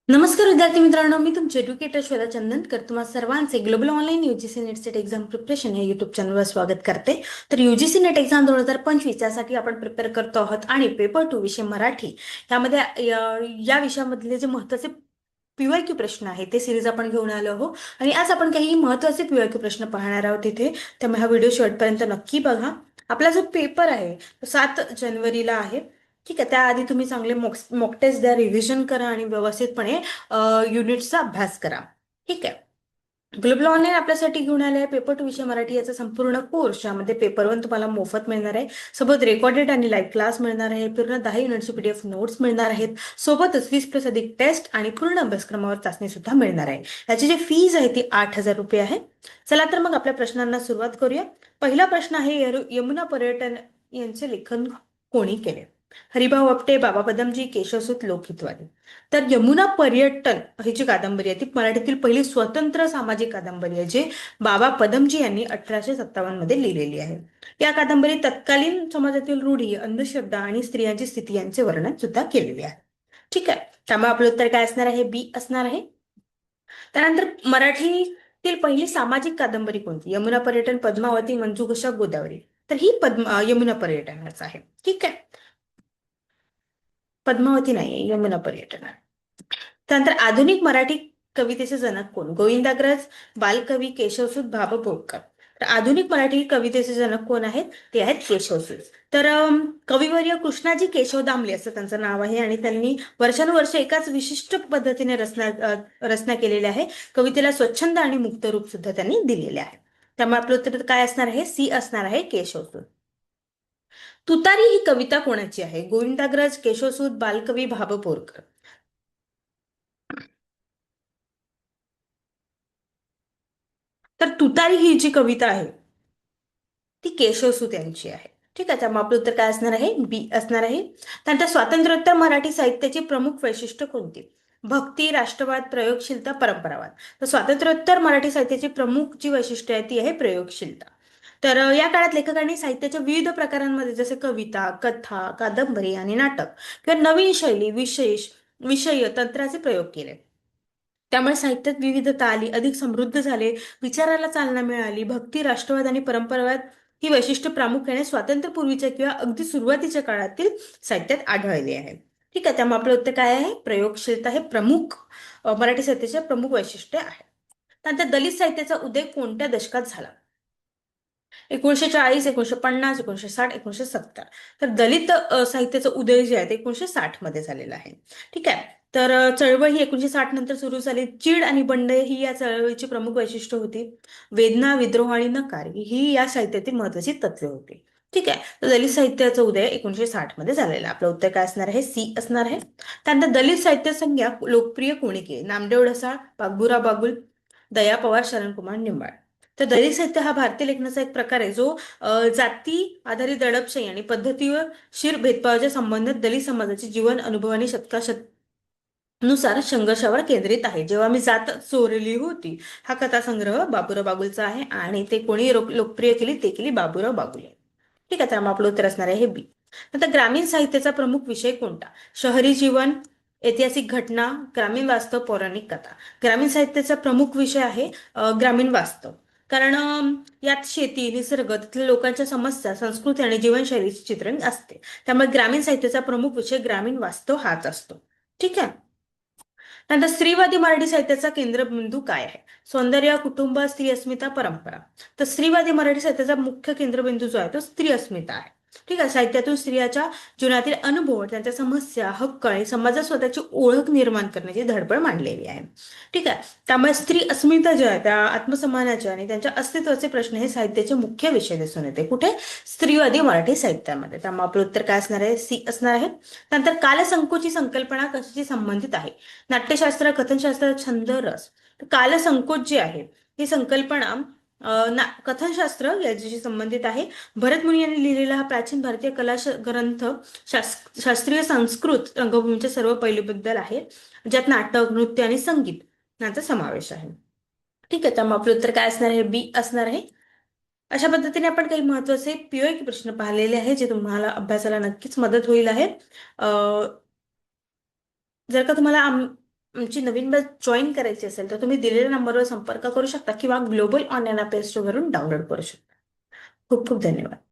नमस्कार विद्यार्थी मित्रांनो, मी तुमचे एज्युकेटर श्वेता चंदनकर तुम्हा सर्वांचे global online UGC net set exam preparation या युट्यूब चॅनलवर स्वागत करते. तर यूजीसी नेट एक्झाम 2025 यासाठी आपण प्रिपेअर करतो आहोत आणि पेपर 2 विषय मराठी यामध्ये या विषयामधले जे महत्त्वाचे पीवायक्यू प्रश्न आहे ते सिरीज आपण घेऊन आलो आहोत आणि आज आपण काही महत्त्वाचे पीवायक्यू प्रश्न पाहणार आहोत इथे. त्यामुळे हा व्हिडिओ शेवटपर्यंत नक्की बघा. आपला जो पेपर आहे तो 7 जानेवारीला आहे. ठीक आहे, त्याआधी तुम्ही चांगले मॉक टेस्ट द्या, रिव्हिजन करा आणि व्यवस्थितपणे युनिट्सचा अभ्यास करा. ठीक आहे. ग्लोबल ऑनलाईन आपल्यासाठी घेऊन आले आहे पेपर 2 विषय मराठी याचा संपूर्ण कोर्स, ज्यामध्ये पेपर 1 तुम्हाला मोफत मिळणार आहे, सोबत रेकॉर्डेड आणि लाईव्ह क्लास मिळणार आहे, पूर्ण 10 युनिटची PDF नोट्स मिळणार आहेत, सोबतच 20+ टेस्ट आणि पूर्ण अभ्यासक्रमावर चाचणी सुद्धा मिळणार आहे. याची जी फीज आहे ती 8,000 रुपये आहे. चला तर मग आपल्या प्रश्नांना सुरुवात करूया. पहिला प्रश्न आहे, यमुना पर्यटन यांचे लेखन कोणी केले? हरिभाऊ आपटे, बाबा पदमजी, केशवसूत लोकहितवादी. तर यमुना पर्यटन ही जी कादंबरी आहे ती मराठीतील पहिली स्वतंत्र सामाजिक कादंबरी आहे, जे बाबा पदमजी यांनी 1857 मध्ये लिहिलेली आहे. या कादंबरीत तत्कालीन समाजातील रूढी, अंधश्रद्धा आणि स्त्रियांची स्थिती यांचे वर्णन सुद्धा केलेले आहे. ठीक आहे, त्यामुळे आपलं उत्तर काय असणार आहे? बी असणार आहे. त्यानंतर मराठीतील पहिली सामाजिक कादंबरी कोणती? यमुना पर्यटन, पद्मावती, मंजुषा, गोदावरी. तर ही यमुना पर्यटनच आहे. ठीक आहे, पद्मावती नाहीये, यमुना पर्यटन आहे. त्यानंतर आधुनिक मराठी कवितेचे जनक कोण? गोविंदाग्रज, बालकवी, केशवसूत, भाब पोळकर. तर आधुनिक मराठी कवितेचे जनक कोण आहेत? ते आहेत केशवसूत. तर कविवर्य कृष्णाजी केशव दामले असं त्यांचं नाव आहे आणि त्यांनी वर्षानुवर्ष एकाच विशिष्ट पद्धतीने रचना केलेली आहे. कवितेला स्वच्छंद आणि मुक्त रूप सुद्धा त्यांनी दिलेले आहे. त्यामुळे आपलं उत्तर काय असणार आहे? सी असणार आहे, केशवसूत. तुतारी ही कविता कोणाची आहे? गोविंदाग्रज, केशवसूत, बालकवी, भाब पोरकर. तर तुतारी ही जी कविता आहे ती केशवसूत यांची आहे. ठीक आहे, त्यामुळे आपलं उत्तर काय असणार आहे? बी असणार आहे. त्यानंतर स्वातंत्र्योत्तर मराठी साहित्याची प्रमुख वैशिष्ट्य कोणती? भक्ती, राष्ट्रवाद, प्रयोगशीलता, परंपरावाद. तर स्वातंत्र्योत्तर मराठी साहित्याची प्रमुख जी वैशिष्ट्य आहे ती आहे प्रयोगशीलता. तर या काळात लेखकांनी साहित्याच्या विविध प्रकारांमध्ये जसे कविता, कथा, कादंबरी आणि नाटक किंवा नवीन शैली, विषय तंत्राचे प्रयोग केले. त्यामुळे साहित्यात विविधता आली, अधिक समृद्ध झाले, विचाराला चालना मिळाली. भक्ती, राष्ट्रवाद आणि परंपरावाद ही वैशिष्ट्य प्रामुख्याने स्वातंत्र्यपूर्वीच्या किंवा अगदी सुरुवातीच्या काळातील साहित्यात आढळली आहे. ठीक आहे, त्यामुळे आपलं उत्तर काय आहे? प्रयोगशीलता हे प्रमुख मराठी साहित्याचे प्रमुख वैशिष्ट्य आहे. त्यानंतर दलित साहित्याचा उदय कोणत्या दशकात झाला? 1940, 1950, 1960, 1970. तर दलित साहित्याचा उदय जे आहे ते 1960 मध्ये झालेला आहे. ठीक आहे. तर चळवळ ही 1960 नंतर सुरू झाली. चीड आणि बंड ही या चळवळीची प्रमुख वैशिष्ट्य होती. वेदना, विद्रोह आणि नकार ही या साहित्यातील महत्वाची तत्वे होती. ठीक आहे, तर दलित साहित्याचा उदय 1960 मध्ये झालेला. आपलं उत्तर काय असणार आहे? सी असणार आहे. त्यानंतर दलित साहित्य संज्ञा लोकप्रिय कोणी केली? नामदेव ढसाळ, बाबुराव बागुल, दया पवार, शरणकुमार निंबाळ. तर दलित साहित्य हा भारतीय लेखनाचा एक प्रकार आहे, जो जाती आधारित दडपशाही आणि पद्धतीवर शीर भेदभावाच्या संबंधित दलित समाजाचे जीवन, अनुभव आणि नुसार संघर्षावर केंद्रित आहे. जेव्हा मी जात चोरली होती हा कथासंग्रह बाबुराव बागुलचा आहे आणि ते कोणी लोकप्रिय केली? ते केली बाबुराव बागुले. ठीक आहे, त्यामुळे आपलं उत्तर असणार आहे हे बी. नंतर ग्रामीण साहित्याचा प्रमुख विषय कोणता? शहरी जीवन, ऐतिहासिक घटना, ग्रामीण वास्तव, पौराणिक कथा. ग्रामीण साहित्याचा प्रमुख विषय आहे ग्रामीण वास्तव. कारण यात शेती, निसर्ग, तिथल्या लोकांच्या समस्या, संस्कृती आणि जीवनशैलीचे चित्रण असते. त्यामुळे ग्रामीण साहित्याचा प्रमुख विषय ग्रामीण वास्तव हाच असतो. ठीक आहे. नंतर स्त्रीवादी मराठी साहित्याचा केंद्रबिंदू काय आहे? सौंदर्य, कुटुंब, स्त्री अस्मिता, परंपरा. तर स्त्रीवादी मराठी साहित्याचा मुख्य केंद्रबिंदू जो आहे तो स्त्री अस्मिता आहे. ठीक आहे, साहित्यातून स्त्रियाच्या जीवनातील अनुभव, त्यांच्या समस्या, हक्क आणि समाजात स्वतःची ओळख निर्माण करण्याची धडपड मांडलेली आहे. ठीक आहे, त्यामुळे स्त्री अस्मिता जे आहे त्या आत्मसन्मानाचे आणि त्यांच्या अस्तित्वाचे प्रश्न हे साहित्याचे मुख्य विषय दिसून येते. कुठे? स्त्रीवादी मराठी साहित्यामध्ये. त्यामुळे आपलं उत्तर काय असणार आहे? सी असणार आहे. नंतर कालसंकोची संकल्पना कशाशी संबंधित आहे? नाट्यशास्त्र, कथनशास्त्र, छंद, रस. तर कालसंकोच जे आहे ही संकल्पना कथनशास्त्र याच्याशी संबंधित आहे. भरत मुनी यांनी लिहिलेला हा प्राचीन भारतीय कला ग्रंथ शास्त्रीय संस्कृत रंगभूमीच्या सर्व पैलूबद्दल आहे, ज्यात नाटक, नृत्य आणि संगीत यांचा समावेश आहे. ठीक आहे, त्यामुळे आपलं उत्तर काय असणार आहे? बी असणार आहे. अशा पद्धतीने आपण काही महत्वाचे पीओके प्रश्न पाहिलेले आहेत, जे तुम्हाला अभ्यासाला नक्कीच मदत होईल आहे. जर का तुम्हाला आमची नवीन बॅच जॉईन करायची असेल तर तुम्ही दिलेल्या नंबरवर संपर्क करू शकता किंवा ग्लोबल ऑनलाईन अभ्यास वरून डाउनलोड करू शकता. खूप खूप धन्यवाद.